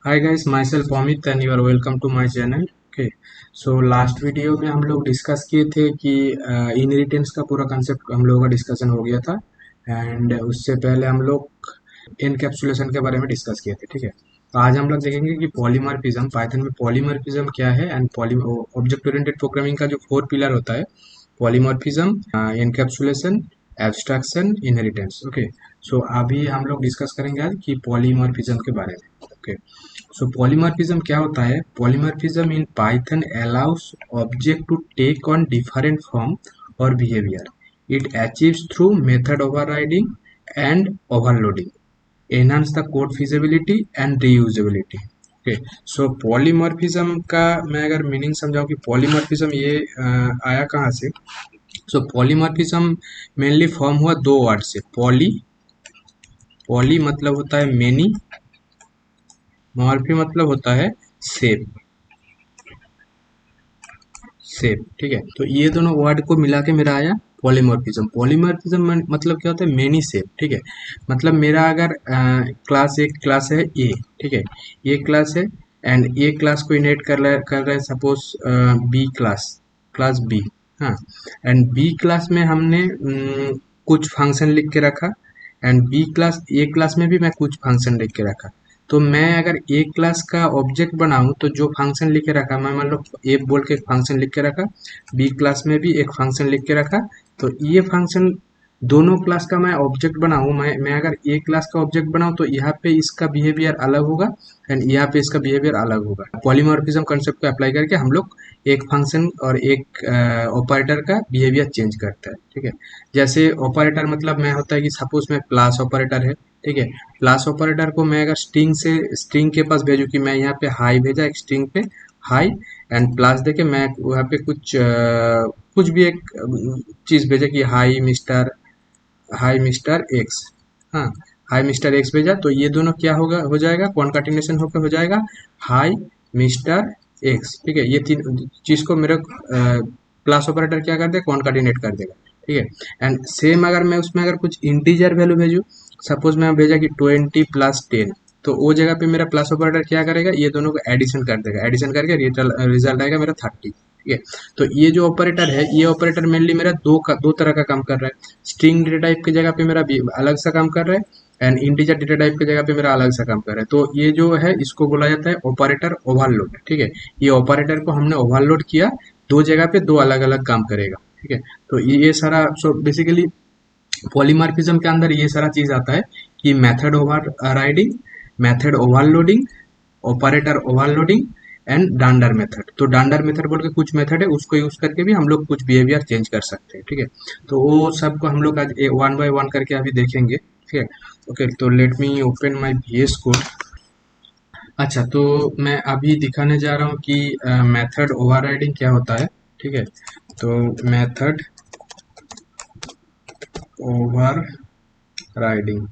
Hi guys, myself Amit and you are welcome to my channel. Okay, so last video में हम लोग discuss किए थे कि इनहेरिटेंस का पूरा कंसेप्ट हम लोगों का डिस्कशन हो गया था। एंड उससे पहले हम लोग एनकैप्सुलेशन के बारे में डिस्कस किए थे। ठीक है, तो आज हम लोग देखेंगे कि पॉलीमॉर्फिज्म, पाइथन में पॉलीमॉर्फिज्म क्या है एंड ऑब्जेक्ट ओरिएंटेड प्रोग्रामिंग का जो 4 पिलर होता है, polymorphism, encapsulation, abstraction, inheritance. Okay, so अभी हम लोग डिस्कस करेंगे आज कि पॉलीमॉर्फिज्म के बारे में। ओके, सो पॉलीमॉर्फिज्म क्या होता है? Polymorphism in Python allows object to take on different form और behaviour. It achieves through method overriding and overloading, enhance the code feasibility and reusability। Okay, so polymorphism का मैं अगर मीनिंग समझाऊं कि polymorphism ये आया कहाँ से। सो पॉलीमॉर्फिज्म मेनली फॉर्म हुआ दो वर्ड से। पॉली, पॉली मतलब होता है मेनी, मॉर्फी मतलब होता है सेप। सेप, ठीक है, तो ये दोनों वर्ड को मिला के मेरा आया पॉलीमॉर्फिज्म। पॉलीमॉर्फिज्म मतलब क्या होता है? मेनी सेप। ठीक है, मतलब मेरा अगर क्लास, एक क्लास है ए, ठीक है, ये क्लास है एंड ये क्लास को इनहेरिट कर रहा है suppose B class, class B. हाँ, एंड बी क्लास में हमने कुछ फंक्शन लिख के रखा and B class, A class में भी मैं कुछ फंक्शन लिख के रखा। तो मैं अगर ए क्लास का ऑब्जेक्ट बनाऊं तो जो फंक्शन लिख के रखा, मैं मान लो ए बोल के एक फंक्शन लिख के रखा, बी क्लास में भी एक फंक्शन लिख के रखा, तो ये फंक्शन दोनों क्लास का मैं ऑब्जेक्ट बनाऊं, मैं अगर ए क्लास का ऑब्जेक्ट बनाऊं तो यहाँ पे इसका बिहेवियर अलग होगा एंड यहाँ पे इसका बिहेवियर अलग होगा। पॉलीमॉर्फिज्म कंसेप्ट को अप्लाई करके हम लोग एक फंक्शन और एक ऑपरेटर का बिहेवियर चेंज करता है। ठीक है, जैसे ऑपरेटर मतलब मैं होता है कि सपोज में प्लस ऑपरेटर है। ठीक है, प्लस ऑपरेटर को मैं अगर स्ट्रिंग से, स्ट्रिंग के पास भेजूँ कि मैं यहाँ पे हाई भेजा, एक स्ट्रिंग पे हाई एंड प्लस देके मैं वहाँ पे कुछ भी एक चीज़ भेजा कि हाई मिस्टर एक्स। हाँ, हाई मिस्टर एक्स भेजा तो ये दोनों क्या होगा, हो जाएगा कॉन्काटिनेशन होकर हो जाएगा हाई मिस्टर एक्स। ठीक है, ये तीन चीज़ को मेरा प्लस ऑपरेटर क्या कर देगा, कॉन्काटिनेट कर देगा। ठीक है, एंड सेम अगर मैं उसमें अगर कुछ इंटीजर वैल्यू भेजूँ, सपोज मैं भेजा कि 20 + 10, तो वो जगह पे मेरा प्लस ऑपरेटर क्या करेगा, ये दोनों को एडिशन कर देगा, एडिशन करके रिजल्ट आएगा मेरा 30। ठीक है, तो ये जो ऑपरेटर है, ये ऑपरेटर मेनली मेरा दो तरह का काम कर रहा है। स्ट्रिंग डेटा टाइप की जगह पे मेरा अलग सा काम कर रहा है एंड इंटीजर डेटा टाइप की जगह पे मेरा अलग सा काम कर रहा है। तो ये जो है इसको बोला जाता है ऑपरेटर ओवरलोड। ठीक है, ये ऑपरेटर को हमने ओवरलोड किया, दो जगह पे दो अलग अलग काम करेगा। ठीक है, तो ये सारा, सो बेसिकली पॉलीमॉर्फिज्म के अंदर ये सारा चीज आता है कि method overriding, method overloading, operator overloading and dunder method. तो डांडर मेथड बोल के कुछ मेथड है, उसको यूज करके भी हम लोग कुछ बिहेवियर चेंज कर सकते हैं। ठीक है, तो वो सबको हम लोग आज वन बाय वन करके अभी देखेंगे। ठीक है, ओके, तो let me open my VS code. अच्छा, तो मैं अभी दिखाने जा रहा हूँ कि मेथड ओवरराइडिंग क्या होता है। ठीक है, तो मेथड ओवर राइडिंग,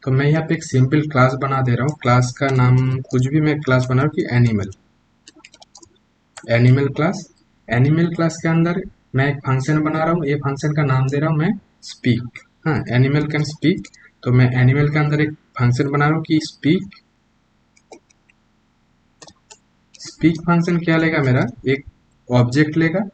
तो मैं यहाँ पे एक सिंपल क्लास बना दे रहा हूँ। क्लास का नाम कुछ भी मैं क्लास बना रहा हूँ कि animal, animal class. Animal class के अंदर मैं एक फंक्शन बना रहा हूँ, ये फंक्शन का नाम दे रहा हूँ मैं स्पीक। हाँ, एनिमल कैन स्पीक, तो मैं एनिमल के अंदर एक फंक्शन बना रहा हूँ कि स्पीक। स्पीक फंक्शन क्या लेगा, मेरा एक ऑब्जेक्ट लेगा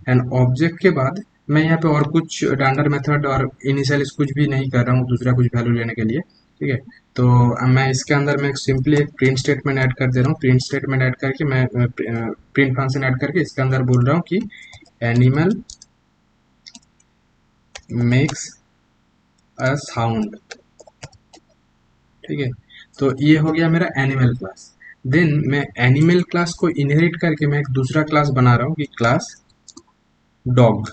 एंड ऑब्जेक्ट के बाद मैं यहाँ पे और कुछ डांडर मेथड और इनिशियल कुछ भी नहीं कर रहा हूँ दूसरा कुछ वैल्यू लेने के लिए। ठीक है, तो अब मैं इसके अंदर मैं सिंपली एक प्रिंट स्टेटमेंट ऐड कर दे रहा हूँ। प्रिंट स्टेटमेंट ऐड करके मैं प्रिंट फंक्शन ऐड करके इसके अंदर बोल रहा हूँ कि एनिमल मेक्स अ साउंड। ठीक है, तो ये हो गया मेरा एनिमल क्लास। देन मैं एनिमल क्लास को इनहेरिट करके मैं एक दूसरा क्लास बना रहा हूँ कि class dog.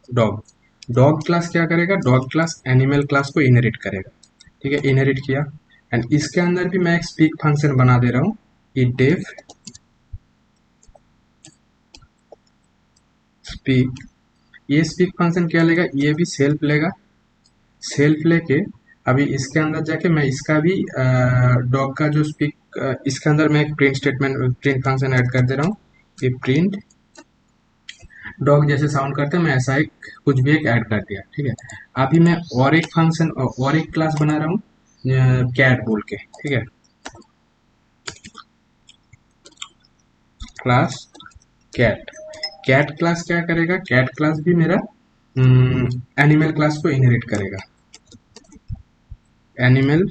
Dog, dog class क्या करेगा, डॉग क्लास एनिमल क्लास को इनहेरिट करेगा। ठीक है, इनहेरिट किया एंड इसके अंदर भी मैं एक स्पीक फंक्शन बना दे रहा हूँ कि डेफ स्पीक। ये स्पीक फंक्शन क्या लेगा, ये भी सेल्फ लेगा। सेल्फ लेके अभी इसके अंदर जाके मैं इसका भी डॉग का जो स्पीक, इसके अंदर मैं एक print statement, print function add कर दे रहा हूँ कि प्रिंट डॉग जैसे साउंड करते हैं, मैं ऐसा एक कुछ भी एक ऐड कर दिया। ठीक है, अभी मैं और एक फंक्शन और एक क्लास बना रहा हूँ कैट बोल के। ठीक है, क्लास कैट। कैट क्लास क्या करेगा, कैट क्लास भी मेरा एनिमल क्लास को इनहेरिट करेगा। एनिमल,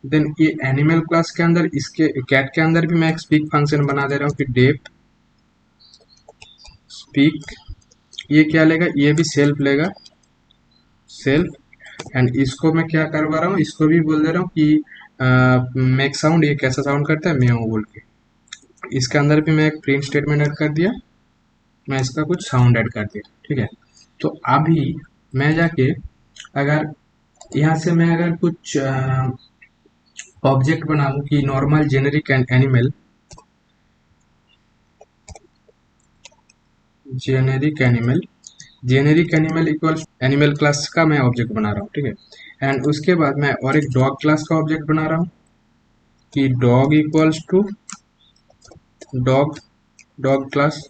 देन ये एनिमल क्लास के अंदर, इसके कैट के अंदर भी मैं एक स्पीक फंक्शन बना दे रहा हूँ कि डेप स्पीक। ये क्या लेगा, ये भी सेल्फ लेगा, सेल्फ। एंड इसको मैं क्या करवा रहा हूँ, इसको भी बोल दे रहा हूँ कि मेक साउंड, ये कैसा साउंड करता है, म्याऊ बोल के। इसके अंदर भी मैं एक प्रिंट स्टेटमेंट ऐड कर दिया, मैं इसका कुछ साउंड ऐड कर दिया, ठीक है। तो अभी मैं जाके अगर यहाँ से मैं अगर कुछ ऑब्जेक्ट बनाऊं कि normal generic animal, generic animal, generic animal equals animal class का मैं ऑब्जेक्ट बना रहा हूँ, ठीक है। एंड उसके बाद मैं और एक डॉग क्लास का ऑब्जेक्ट बना रहा हूँ कि dog equals to dog, dog class.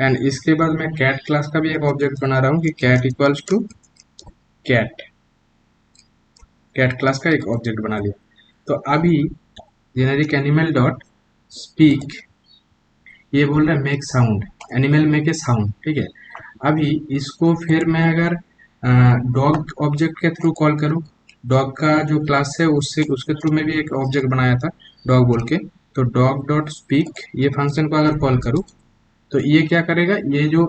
And इसके बाद मैं कैट क्लास का भी एक ऑब्जेक्ट बना रहा हूँ कि cat equals to cat, cat class का एक ऑब्जेक्ट बना लिया। तो अभी जेनेरिक एनिमल डॉट स्पीक, ये बोल रहा है make sound, animal make a sound, ठीक है। अभी इसको फिर मैं अगर डॉग ऑब्जेक्ट के थ्रू कॉल करूँ, डॉग का जो क्लास है उससे, उसके थ्रू में भी एक ऑब्जेक्ट बनाया था डॉग बोल के, तो डॉग डॉट स्पीक ये फंक्शन को अगर कॉल करूँ तो ये क्या करेगा, ये जो,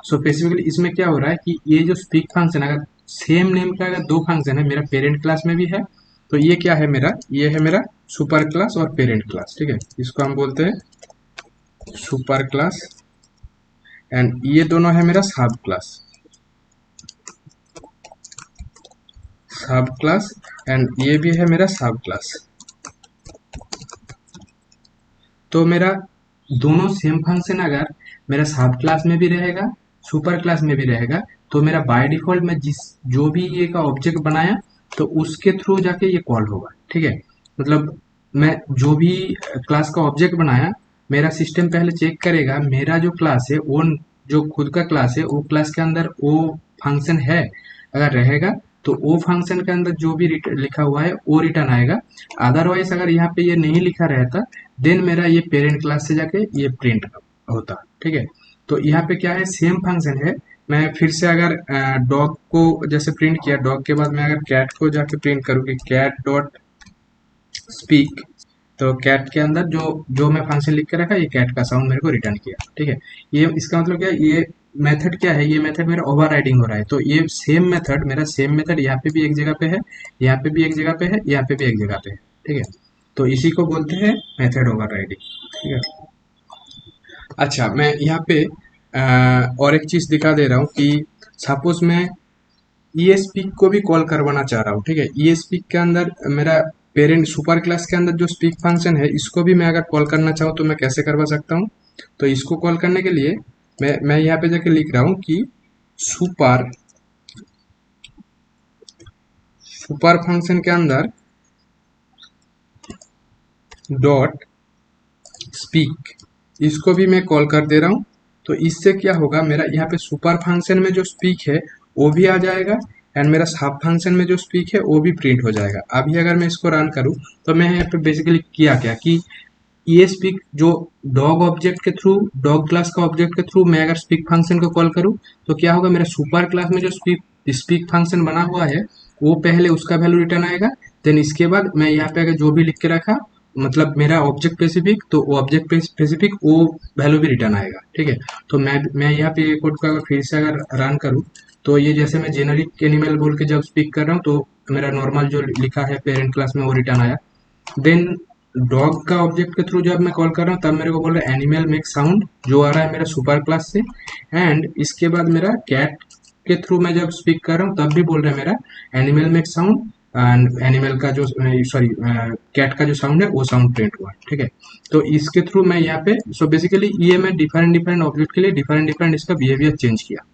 सो बेसिकली इसमें क्या हो रहा है कि ये जो स्पीक फंक्शन, अगर सेम नेम का अगर दो फंक्शन है, मेरा पेरेंट क्लास में भी है, तो ये क्या है मेरा, ये है मेरा सुपर क्लास और पेरेंट क्लास, ठीक है। इसको हम बोलते हैं सुपर क्लास। एंड ये दोनों है मेरा सब क्लास, सब क्लास। एंड ये भी है मेरा सब क्लास। तो मेरा दोनों सेम फंक्शन अगर मेरा सब क्लास में भी रहेगा, सुपर क्लास में भी रहेगा, तो मेरा बाय डिफॉल्ट मैं जिस, जो भी ये का ऑब्जेक्ट बनाया तो उसके थ्रू जाके ये कॉल होगा, ठीक है। मतलब मैं जो भी क्लास का ऑब्जेक्ट बनाया, मेरा सिस्टम पहले चेक करेगा मेरा जो क्लास है वो, जो खुद का क्लास है वो क्लास के अंदर वो फंक्शन है, अगर रहेगा तो वो फंक्शन के अंदर जो भी लिखा हुआ है वो रिटर्न आएगा। अदरवाइज अगर यहाँ पे ये नहीं लिखा रहता, देन मेरा ये पेरेंट क्लास से जाके ये प्रिंट होता, ठीक है। तो यहाँ पे क्या है, सेम फंक्शन है। मैं फिर से अगर डॉग को जैसे प्रिंट किया, डॉग के बाद मैं अगर कैट को जाके प्रिंट करूँ कि कैट डॉट स्पीक, तो कैट के अंदर जो जो मैं फंक्शन लिख के रखा, ये कैट का साउंड मेरे को रिटर्न किया, ठीक है। ये इसका मतलब क्या है, ये मेथड क्या है, ये मेथड मेरा ओवरराइडिंग हो रहा है। तो ये सेम मेथड, मेरा सेम मेथड यहाँ पे भी एक जगह पे है, यहाँ पे भी एक जगह पे है, यहाँ पे भी एक जगह पे है, ठीक है। तो इसी को बोलते हैं मेथड ओवरराइडिंग, ठीक है। अच्छा, मैं यहाँ पे और एक चीज दिखा दे रहा हूँ कि सपोज मैं ई स्पीक को भी कॉल करवाना चाह रहा हूँ, ठीक है। ई स्पीक के अंदर मेरा पेरेंट सुपर क्लास के अंदर जो स्पीक फंक्शन है, इसको भी मैं अगर कॉल करना चाहूँ तो मैं कैसे करवा सकता हूँ। तो इसको कॉल करने के लिए मैं यहाँ पे जाके लिख रहा हूँ कि सुपर, सुपर फंक्शन के अंदर डॉट स्पीक, इसको भी मैं कॉल कर दे रहा हूँ। तो इससे क्या होगा, मेरा यहाँ पे सुपर फंक्शन में जो स्पीक है वो भी आ जाएगा, एंड मेरा सब फंक्शन में जो स्पीक है वो भी प्रिंट हो जाएगा। अभी अगर मैं इसको रन करूँ तो मैं यहाँ पे बेसिकली किया क्या कि ये स्पीक जो डॉग ऑब्जेक्ट के थ्रू, डॉग क्लास का ऑब्जेक्ट के थ्रू मैं अगर स्पीक फंक्शन को कॉल करूँ तो क्या होगा, मेरा सुपर क्लास में जो स्पीक स्पीक फंक्शन बना हुआ है वो पहले उसका वैल्यू रिटर्न आएगा। देन इसके बाद मैं यहाँ पे अगर जो भी लिख के रखा, मतलब मेरा ऑब्जेक्ट स्पेसिफिक, तो वो ऑब्जेक्ट स्पेसिफिक वो वैल्यू भी रिटर्न आएगा, ठीक है। तो मैं यहाँ पे ये कोड को अगर फिर से अगर रन करूँ तो ये जैसे मैं जेनरिक एनिमल बोल के जब स्पीक कर रहा हूँ तो मेरा नॉर्मल जो लिखा है पेरेंट क्लास में वो रिटर्न आया। देन डॉग का ऑब्जेक्ट के थ्रू जब मैं कॉल कर रहा हूँ तब मेरे को बोल रहा है एनिमल मेक साउंड, जो आ रहा है मेरा सुपर क्लास से। एंड इसके बाद मेरा कैट के थ्रू मैं जब स्पीक कर रहा हूँ तब भी बोल रहा है मेरा animal make sound, and animal का जो, सॉरी, कैट का जो साउंड है वो साउंड प्रिंट हुआ, ठीक है। तो इसके थ्रू मैं यहाँ पे, सो बेसिकली ये मैं डिफरेंट डिफरेंट ऑब्जेक्ट के लिए डिफरेंट डिफरेंट इसका बिहेवियर चेंज किया।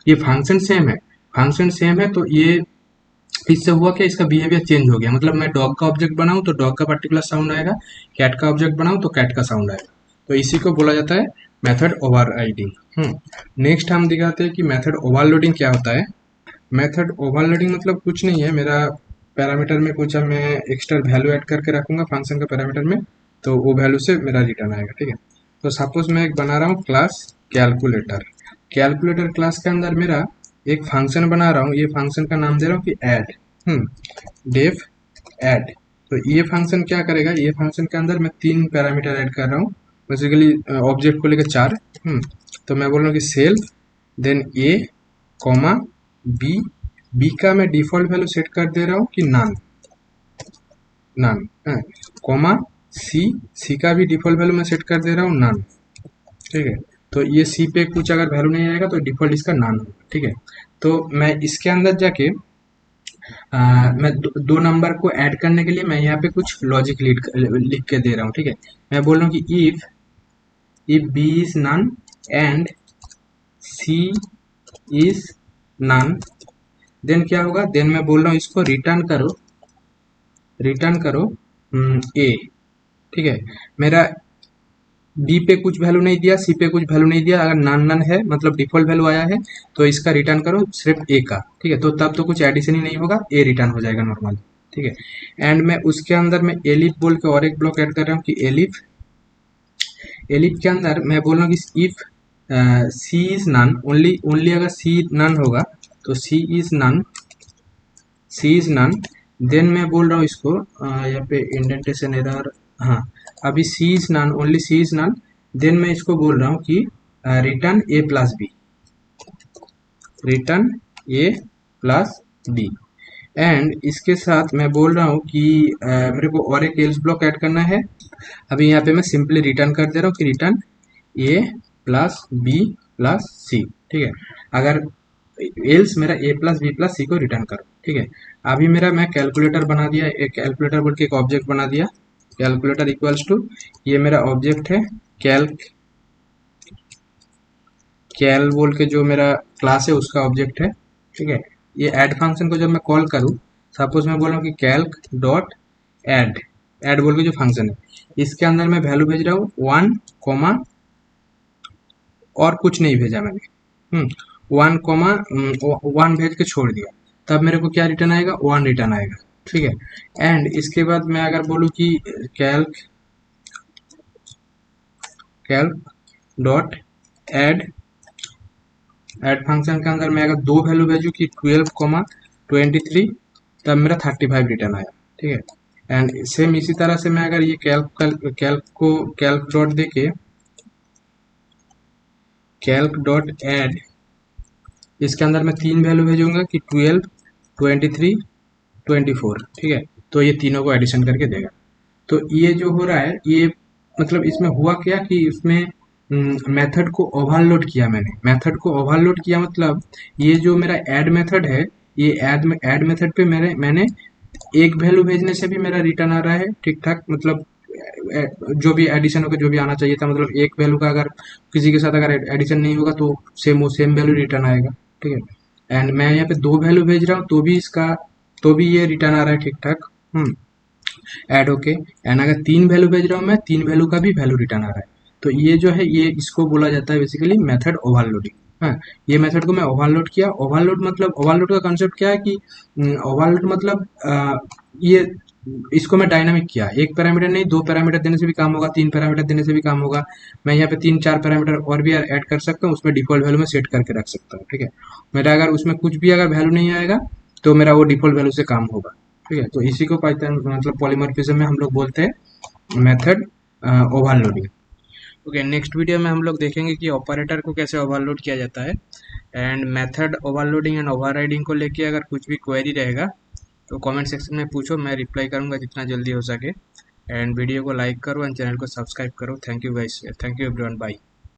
ये फंक्शन सेम है, फंक्शन सेम है, तो ये इससे हुआ क्या, इसका बिहेवियर चेंज हो गया। मतलब मैं डॉग का ऑब्जेक्ट बनाऊं तो डॉग का पर्टिकुलर साउंड आएगा, कैट का ऑब्जेक्ट बनाऊं तो कैट का साउंड आएगा। तो इसी को बोला जाता है मेथड ओवरराइडिंग। नेक्स्ट हम दिखाते हैं कि मेथड ओवरलोडिंग क्या होता है। मेथड ओवरलोडिंग मतलब कुछ नहीं है, मेरा पैरामीटर में कुछ मैं एक्स्ट्रा वैल्यू ऐड करके रखूंगा फंक्शन का पैरामीटर में, तो वो वैल्यू से मेरा रिटर्न आएगा, ठीक है। तो सपोज मैं एक बना रहा हूँ क्लास कैलकुलेटर। कैलकुलेटर क्लास के अंदर मेरा एक फंक्शन बना रहा हूँ, ये फंक्शन का नाम दे रहा हूँ कि ऐड, डेफ ऐड। तो ये फंक्शन क्या करेगा, ये फंक्शन के अंदर मैं 3 पैरामीटर ऐड कर रहा हूँ, बेसिकली ऑब्जेक्ट को लेकर 4। तो मैं बोल रहा हूँ कि सेल्फ, देन ए कॉमा बी, बी का मैं डिफॉल्ट वैल्यू सेट कर दे रहा हूँ कि नन, नन, कॉमा सी, सी का भी डिफॉल्ट वैल्यू मैं सेट कर दे रहा हूँ नन, ठीक है। तो ये सी पे कुछ अगर वैल्यू नहीं आएगा तो डिफॉल्ट इसका नन होगा, ठीक है। तो मैं इसके अंदर जाके मैं दो नंबर को ऐड करने के लिए मैं यहाँ पे कुछ लॉजिक लिख के दे रहा हूँ, ठीक है। मैं बोल रहा हूँ कि if B is none and C is none, then क्या होगा, देन मैं बोल रहा हूँ इसको रिटर्न करो ए, ठीक है। मेरा बी पे कुछ वैल्यू नहीं दिया, सी पे कुछ वैल्यू नहीं दिया, अगर नन नन है मतलब डिफॉल्ट वैल्यू आया है तो इसका रिटर्न करो सिर्फ ए का, ठीक है। तो तब तो कुछ एडिशन ही नहीं होगा, ए रिटर्न हो जाएगा नॉर्मल, ठीक है। एंड मैं उसके अंदर मैं एलिफ बोल के और एक ब्लॉक ऐड कर रहा हूँ कि एलिफ, एलिफ के अंदर मैं बोल रहा हूँ कि if C is none, only only अगर सी नन होगा तो सी इज नन, देन मैं बोल रहा हूँ इसको यहाँ पे इंडेंटेशन एरर, हाँ, अभी c is none, only c is none, then मैं इसको बोल रहा हूँ कि return a plus b, return a plus b. And इसके साथ मैं बोल रहा हूँ कि मेरे को और एक एल्स ब्लॉक ऐड करना है। अभी यहाँ पे मैं सिंपली रिटर्न कर दे रहा हूँ कि return a plus B plus सी, ठीक है। अगर एल्स मेरा ए प्लस बी प्लस सी को रिटर्न करो, ठीक है। अभी मेरा मैं कैलकुलेटर बना दिया, एक कैलकुलेटर बोल के एक ऑब्जेक्ट बना दिया, कैलकुलेटर इक्वल्स टू, ये मेरा ऑब्जेक्ट है कैल बोल के जो मेरा क्लास है उसका ऑब्जेक्ट है, ठीक है। ये ऐड फंक्शन को जब मैं कॉल करूँ, सपोज मैं बोल रहा हूँ कि कैल्क डॉट ऐड, ऐड बोल के जो फंक्शन है इसके अंदर मैं वैल्यू भेज रहा हूँ 1 कॉमा, और कुछ नहीं भेजा मैंने, 1 कॉमा 1 भेज के छोड़ दिया, तब मेरे को क्या रिटर्न आएगा, 1 रिटर्न आएगा, ठीक है। एंड इसके बाद मैं अगर बोलूँ कि Calc Calc dot add, add function के अंदर मैं अगर 2 वैल्यू भेजूँ कि 12 23, तब मेरा 35 रिटर्न आया, ठीक है। एंड सेम इसी तरह से मैं अगर ये कैल्क डॉट देके कैल्क डॉट ऐड, इसके अंदर मैं 3 वैल्यू भेजूंगा कि 12 23 24, ठीक है। तो ये तीनों को एडिशन करके देगा। तो ये जो हो रहा है ये मतलब इसमें हुआ क्या कि इसमें मेथड को ओवरलोड किया मैंने, मेथड को ओवरलोड किया मतलब ये जो मेरा ऐड मेथड है, ये ऐड मेथड पे मैंने एक वैल्यू भेजने से भी मेरा रिटर्न आ रहा है ठीक ठाक, मतलब जो भी एडिशन होगा जो भी आना चाहिए था, मतलब एक वैल्यू का अगर किसी के साथ अगर एडिशन नहीं होगा तो सेम वैल्यू रिटर्न आएगा, ठीक है। एंड मैं यहाँ पे 2 वैल्यू भेज रहा हूँ तो भी ये रिटर्न आ रहा है ठीक ठाक, ऐड होके। एंड अगर 3 वैल्यू भेज रहा हूँ मैं, 3 वैल्यू का भी वैल्यू रिटर्न आ रहा है। तो ये जो है ये इसको बोला जाता है बेसिकली मेथड ओवरलोडिंग। हाँ, ये मेथड को मैं ओवरलोड किया। ओवरलोड का कंसेप्ट क्या है कि ओवरलोड मतलब ये इसको मैं डायनामिक किया, एक पैरामीटर नहीं 2 पैरामीटर देने से भी काम होगा, 3 पैरामीटर देने से भी काम होगा। मैं यहाँ पे 3-4 पैरामीटर और भी ऐड कर सकता हूँ, उसमें डिफॉल्ट वैल्यू में सेट करके रख सकता हूँ, ठीक है। मेरा अगर उसमें कुछ भी अगर वैल्यू नहीं आएगा तो मेरा वो डिफॉल्ट वैल्यू से काम होगा, ठीक है। तो इसी को पाइथन मतलब पॉलीमॉर्फिज्म में हम लोग बोलते हैं method overloading. Okay, next video में हम लोग देखेंगे कि ऑपरेटर को कैसे ओवरलोड किया जाता है। And method overloading and overriding को लेके अगर कुछ भी क्वेरी रहेगा तो कमेंट सेक्शन में पूछो, मैं रिप्लाई करूंगा जितना जल्दी हो सके। एंड वीडियो को लाइक करो एंड चैनल को सब्सक्राइब करो। Thank you guys, thank you everyone, bye.